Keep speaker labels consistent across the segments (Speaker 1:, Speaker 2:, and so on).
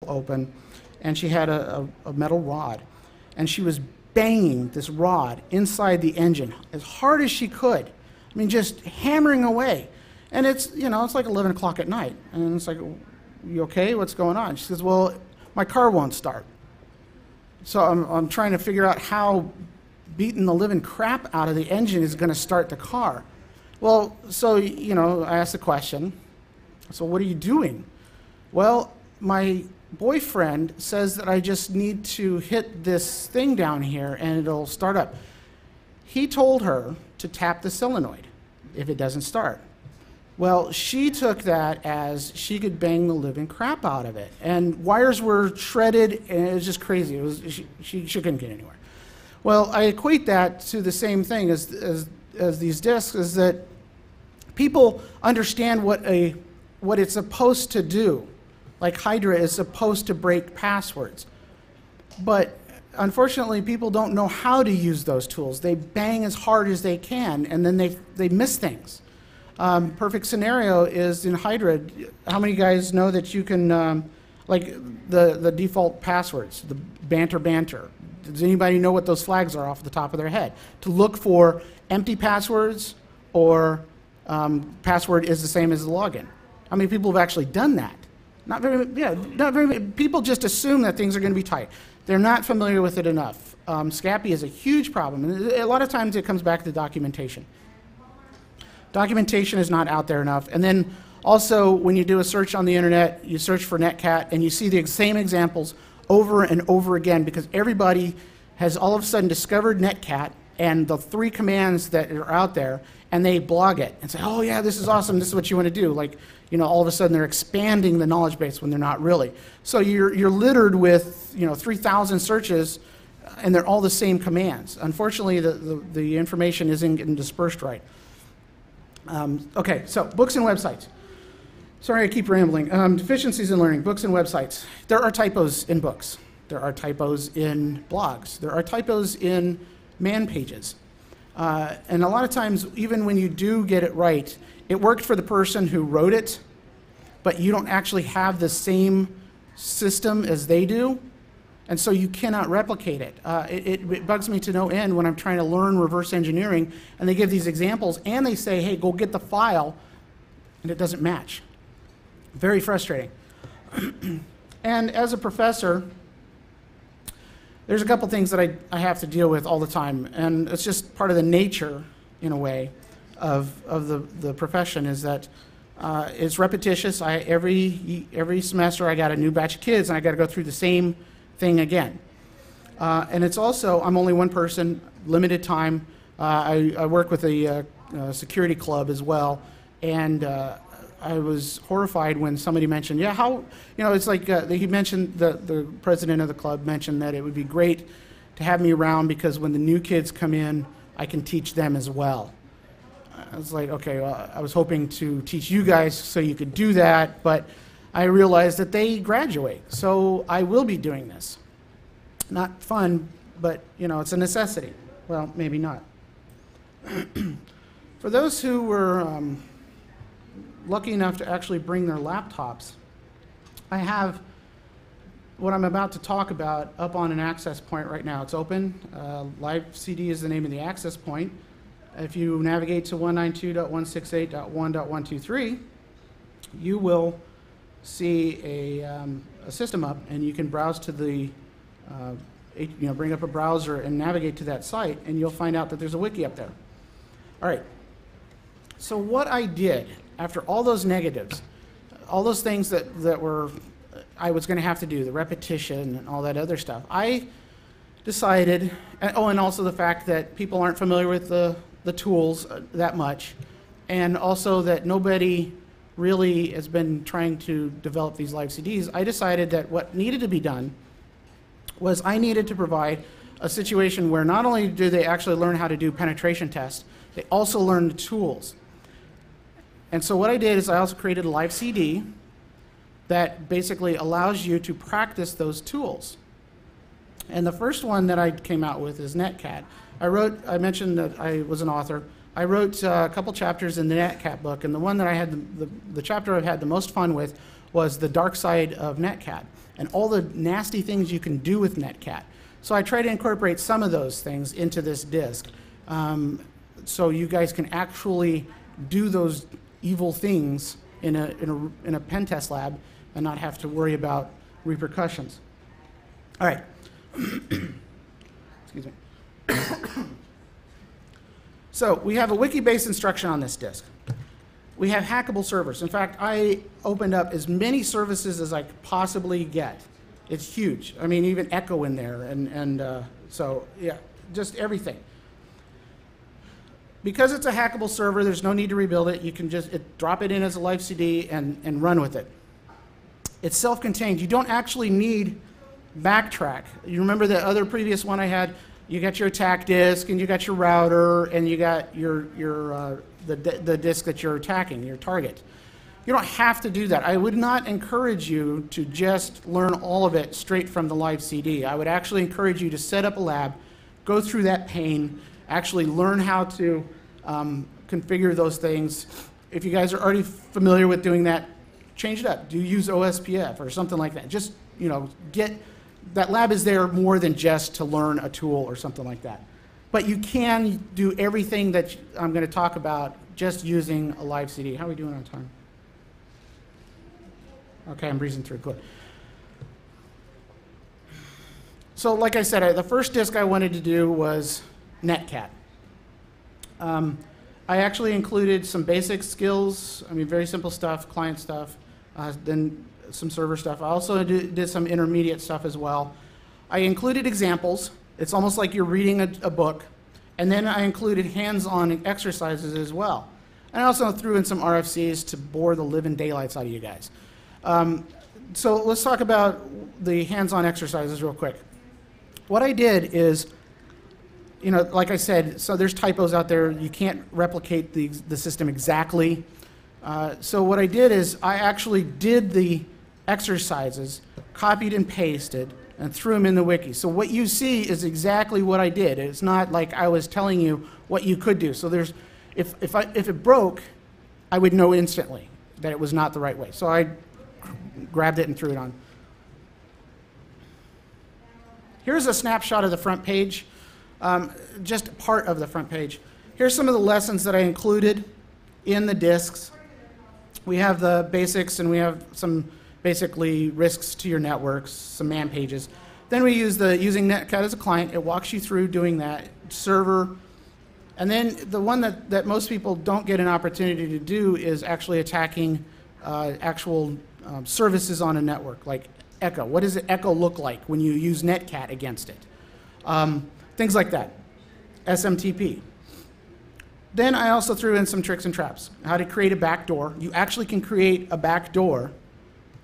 Speaker 1: open, and she had a metal rod, and she was banging this rod inside the engine as hard as she could. I mean, just hammering away. And it's, you know, it's like 11 o'clock at night. And it's like, you okay? What's going on? She says, well, my car won't start. So I'm trying to figure out how beating the living crap out of the engine is going to start the car. Well, so, you know, I asked the question, so what are you doing? Well, my boyfriend says that I just need to hit this thing down here and it'll start up. He told her to tap the solenoid if it doesn't start. Well, she took that as she could bang the living crap out of it. And wires were shredded, and it was just crazy. It was, she couldn't get anywhere. Well, I equate that to the same thing as these disks, is that people understand what it's supposed to do. Like Hydra is supposed to break passwords. But unfortunately, people don't know how to use those tools. They bang as hard as they can, and then they miss things. Perfect scenario is in Hydra. How many guys know that you can, like the default passwords, the banter. Does anybody know what those flags are off the top of their head? To look for empty passwords or password is the same as the login. How many people have actually done that? Not very many. People just assume that things are going to be tight. They're not familiar with it enough. Scapy is a huge problem, and a lot of times it comes back to documentation. Documentation is not out there enough. And then also, when you do a search on the internet, you search for Netcat, and you see the same examples over and over again, because everybody has all of a sudden discovered Netcat and the 3 commands that are out there, and they blog it and say, oh yeah, this is awesome, this is what you want to do. Like, you know, all of a sudden they're expanding the knowledge base when they're not really. So you're littered with, you know, 3,000 searches, and they're all the same commands. Unfortunately, the information isn't getting dispersed right. Okay, so books and websites. Sorry, I keep rambling. Deficiencies in learning, books and websites. There are typos in books. There are typos in blogs. There are typos in man pages. And a lot of times, even when you do get it right, it worked for the person who wrote it, but you don't actually have the same system as they do, and so you cannot replicate it. It bugs me to no end when I'm trying to learn reverse engineering, and they give these examples, and they say, hey, go get the file, and it doesn't match. Very frustrating. And as a professor, there's a couple things that I have to deal with all the time, and it's just part of the nature, in a way, of the profession, is that it's repetitious. Every semester I got a new batch of kids, and I got to go through the same thing again. And it's also, I'm only one person, limited time. I work with a security club as well, and I was horrified when somebody mentioned, yeah, how, you know, it's like he mentioned, the president of the club mentioned that it would be great to have me around because when the new kids come in, I can teach them as well. I was like, okay, well, I was hoping to teach you guys so you could do that, but I realized that they graduate, so I will be doing this. Not fun, but, you know, it's a necessity. Well, maybe not. For those who were lucky enough to actually bring their laptops, I have what I'm about to talk about up on an access point right now. It's open. Live CD is the name of the access point. If you navigate to 192.168.1.123, you will see a system up, and you can browse to the, bring up a browser and navigate to that site, and you'll find out that there's a wiki up there. All right. So what I did after all those negatives, all those things that I was going to have to do, the repetition and all that other stuff, I decided, and also the fact that people aren't familiar with the tools that much, and also that nobody really has been trying to develop these live CDs, I decided that what needed to be done was I needed to provide a situation where not only do they actually learn how to do penetration tests, they also learn the tools. And so what I did is I also created a live CD that basically allows you to practice those tools. And the first one that I came out with is Netcat. I mentioned that I was an author. I wrote a couple chapters in the Netcat book, and the one that I had, the chapter I've had the most fun with was the dark side of Netcat. and all the nasty things you can do with netcat. So I try to incorporate some of those things into this disk, so you guys can actually do those evil things in a pen test lab and not have to worry about repercussions. All right. Excuse me. So we have a wiki-based instruction on this disk. We have hackable servers. In fact, I opened up as many services as I could possibly get. It's huge. I mean, even Echo in there, and so yeah, just everything. Because it's a hackable server, there's no need to rebuild it. You can just drop it in as a live CD and run with it. It's self-contained. You don't actually need backtrack. You remember the other previous one I had? You got your attack disk, and you got your router, and you got the disk that you're attacking, your target. You don't have to do that. I would not encourage you to just learn all of it straight from the live CD. I would actually encourage you to set up a lab, go through that pain, actually learn how to configure those things. If you guys are already familiar with doing that, change it up. Do use OSPF or something like that. Just, you know, that lab is there more than just to learn a tool or something like that. But you can do everything that I'm going to talk about just using a live CD. How are we doing on time? Okay, I'm breezing through. Good. So like I said, the first disk I wanted to do was netcat. I actually included some basic skills, I mean, very simple stuff, client stuff, then some server stuff. I also did some intermediate stuff as well. I included examples. It's almost like you're reading a book. And then I included hands-on exercises as well. And I also threw in some RFCs to bore the living daylights out of you guys. So let's talk about the hands-on exercises real quick. What I did is, you know, like I said, so there's typos out there. You can't replicate the system exactly. So what I did is I actually did the exercises, copied and pasted, and threw them in the wiki. So what you see is exactly what I did. It's not like I was telling you what you could do. So there's, if it broke, I would know instantly that it was not the right way. So I grabbed it and threw it on. Here's a snapshot of the front page, just part of the front page. Here's some of the lessons that I included in the disks. We have the basics, and we have some basically risks to your networks, some man pages. Then we use using netcat as a client. It walks you through doing that, server. And then the one that most people don't get an opportunity to do is actually attacking actual services on a network, like Echo. What does Echo look like when you use netcat against it? Things like that. SMTP. Then I also threw in some tricks and traps. How to create a backdoor. You actually can create a backdoor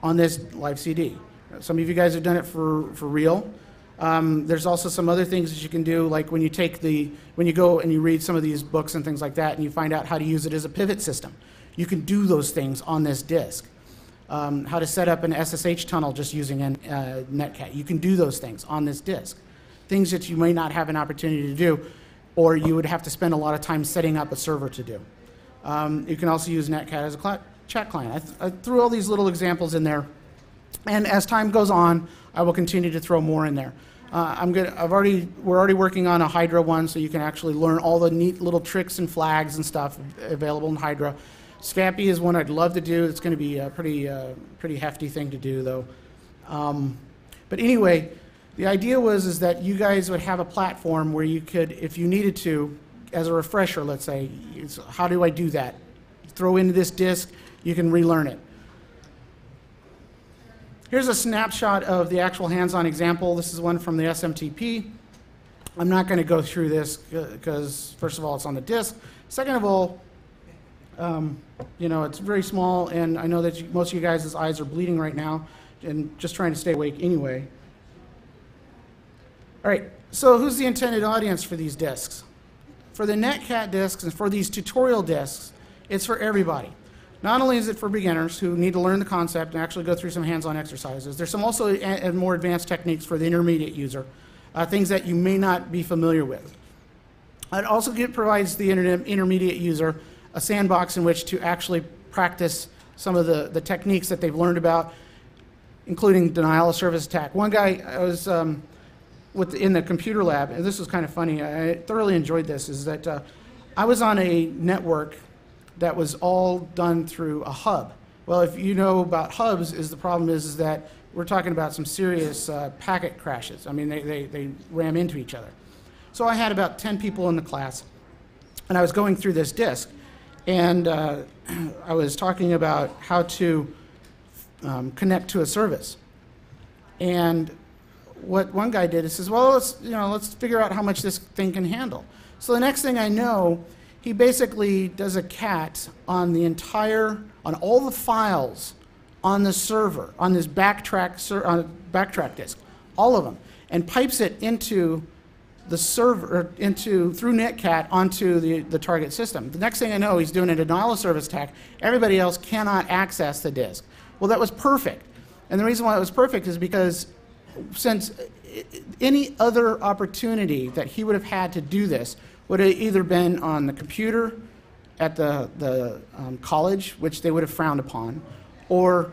Speaker 1: on this live CD. Some of you guys have done it for real. There's also some other things that you can do, like when you go and you read some of these books and things like that, and you find out how to use it as a pivot system. You can do those things on this disk. How to set up an SSH tunnel just using a netcat. You can do those things on this disk. Things that you may not have an opportunity to do, or you would have to spend a lot of time setting up a server to do. You can also use netcat as a chat client. I threw all these little examples in there, and as time goes on, I will continue to throw more in there. We're already working on a Hydra one, so you can actually learn all the neat little tricks and flags and stuff available in Hydra. Scapy is one I'd love to do. It's going to be a pretty hefty thing to do, though. But anyway, the idea is that you guys would have a platform where you could, if you needed to, as a refresher, let's say, how do I do that? Throw into this disk, you can relearn it. Here's a snapshot of the actual hands-on example. This is one from the SMTP. I'm not going to go through this because, first of all, it's on the disk. Second of all, you know, it's very small, and I know that most of you guys' eyes are bleeding right now, and just trying to stay awake anyway. All right, so who's the intended audience for these disks? For the netcat disks and for these tutorial disks, it's for everybody. Not only is it for beginners who need to learn the concept and actually go through some hands-on exercises, there's some also more advanced techniques for the intermediate user, things that you may not be familiar with. It also provides the intermediate user a sandbox in which to actually practice some of the techniques that they've learned about. including denial of service attack. One guy, I was in the computer lab, and this was kind of funny. I thoroughly enjoyed this. Is that I was on a network that was all done through a hub. Well, if you know about hubs, the problem is that we're talking about some serious packet crashes. I mean, they ram into each other. So I had about 10 people in the class, and I was going through this disk, and I was talking about how to connect to a service. And what one guy did is says, well, let's figure out how much this thing can handle. So the next thing I know, he basically does a cat on on all the files on the server, on this backtrack disk, all of them, and pipes it into the server, through Netcat onto the target system. The next thing I know, he's doing a denial of service attack. Everybody else cannot access the disk. Well, that was perfect. And the reason why it was perfect is because since any other opportunity that he would have had to do this would have either been on the computer at the college, which they would have frowned upon, or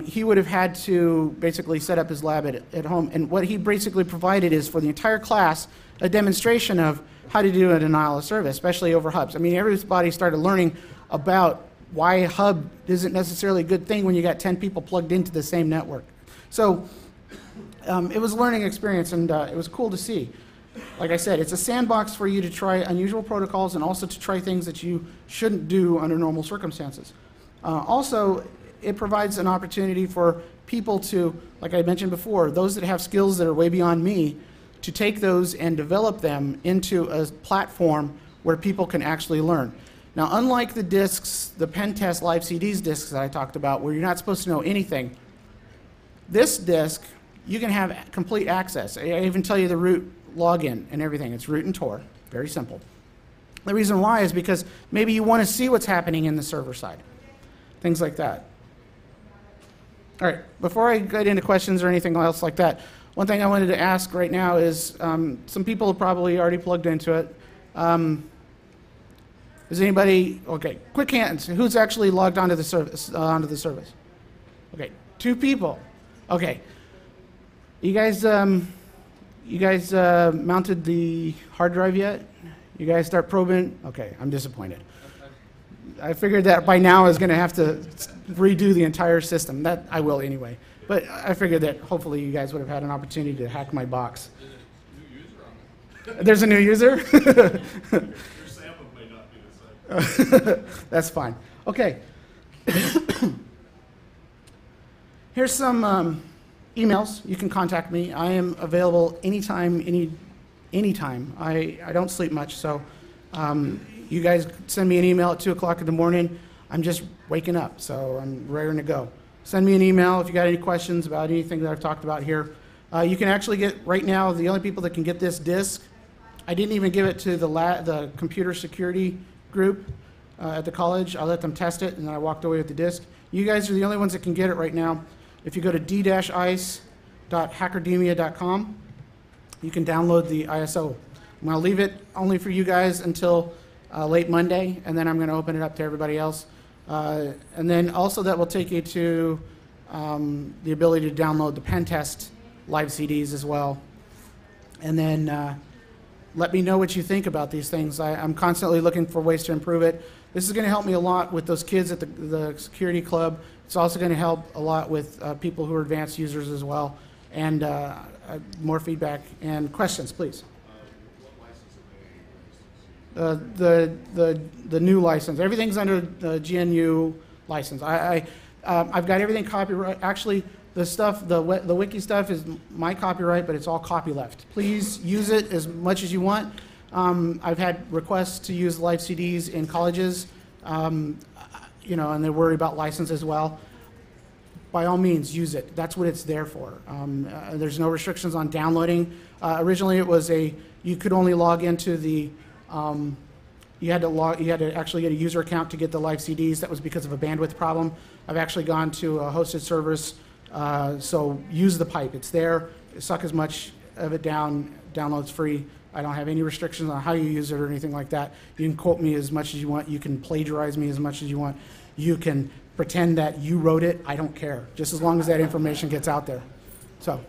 Speaker 1: he would have had to basically set up his lab at home. And what he basically provided is for the entire class a demonstration of how to do a denial of service, especially over hubs. I mean, everybody started learning about why a hub isn't necessarily a good thing when you got 10 people plugged into the same network. So it was a learning experience, and it was cool to see. Like I said, it's a sandbox for you to try unusual protocols and also to try things that you shouldn't do under normal circumstances. Also, it provides an opportunity for people to, like I mentioned before, those that have skills that are way beyond me, to take those and develop them into a platform where people can actually learn. Now, unlike the disks, the PenTest Live CDs disks that I talked about, where you're not supposed to know anything, this disk, you can have complete access. I even tell you the root login and everything. It's root and Tor, very simple. The reason why is because maybe you want to see what's happening in the server side, things like that. All right, before I get into questions or anything else like that, one thing I wanted to ask right now is, some people have probably already plugged into it. Is anybody, okay, quick hands, who's actually logged onto the service? Okay, 2 people. Okay, you guys mounted the hard drive yet? You guys start probing? Okay, I'm disappointed. I figured that by now I was going to have to redo the entire system. That I will anyway. But I figured that hopefully you guys would have had an opportunity to hack my box. There's a new user?
Speaker 2: Your sample may not be the same.
Speaker 1: That's fine. Okay. Here's some emails. You can contact me. I am available anytime, anytime. I don't sleep much, so you guys send me an email at 2 o'clock in the morning. I'm just waking up, so I'm raring to go. Send me an email if you got any questions about anything that I've talked about here. You can actually get, right now, the only people that can get this disk, I didn't even give it to the computer security group at the college. I let them test it, and then I walked away with the disk. You guys are the only ones that can get it right now. If you go to d-ice.hackerdemia.com, you can download the ISO. I'm going to leave it only for you guys until late Monday, and then I'm going to open it up to everybody else. And then also that will take you to the ability to download the PenTest live CDs as well. And then let me know what you think about these things. I'm constantly looking for ways to improve it. This is going to help me a lot with those kids at the security club. It's also going to help a lot with people who are advanced users as well. And more feedback and questions, please.
Speaker 2: What license are they?
Speaker 1: The new license. Everything's under the GNU license. I've got everything copyright. Actually, the wiki stuff is my copyright, but it's all copyleft. Please use it as much as you want. I've had requests to use live CDs in colleges, and they worry about license as well. By all means, use it. That's what it's there for. There's no restrictions on downloading. Originally, it was you could only log into the you had to actually get a user account to get the live CDs. That was because of a bandwidth problem. I've actually gone to a hosted service, so use the pipe. It's there. Suck as much of it down. Download's free. I don't have any restrictions on how you use it or anything like that. You can quote me as much as you want. You can plagiarize me as much as you want. You can pretend that you wrote it. I don't care, just as long as that information gets out there. So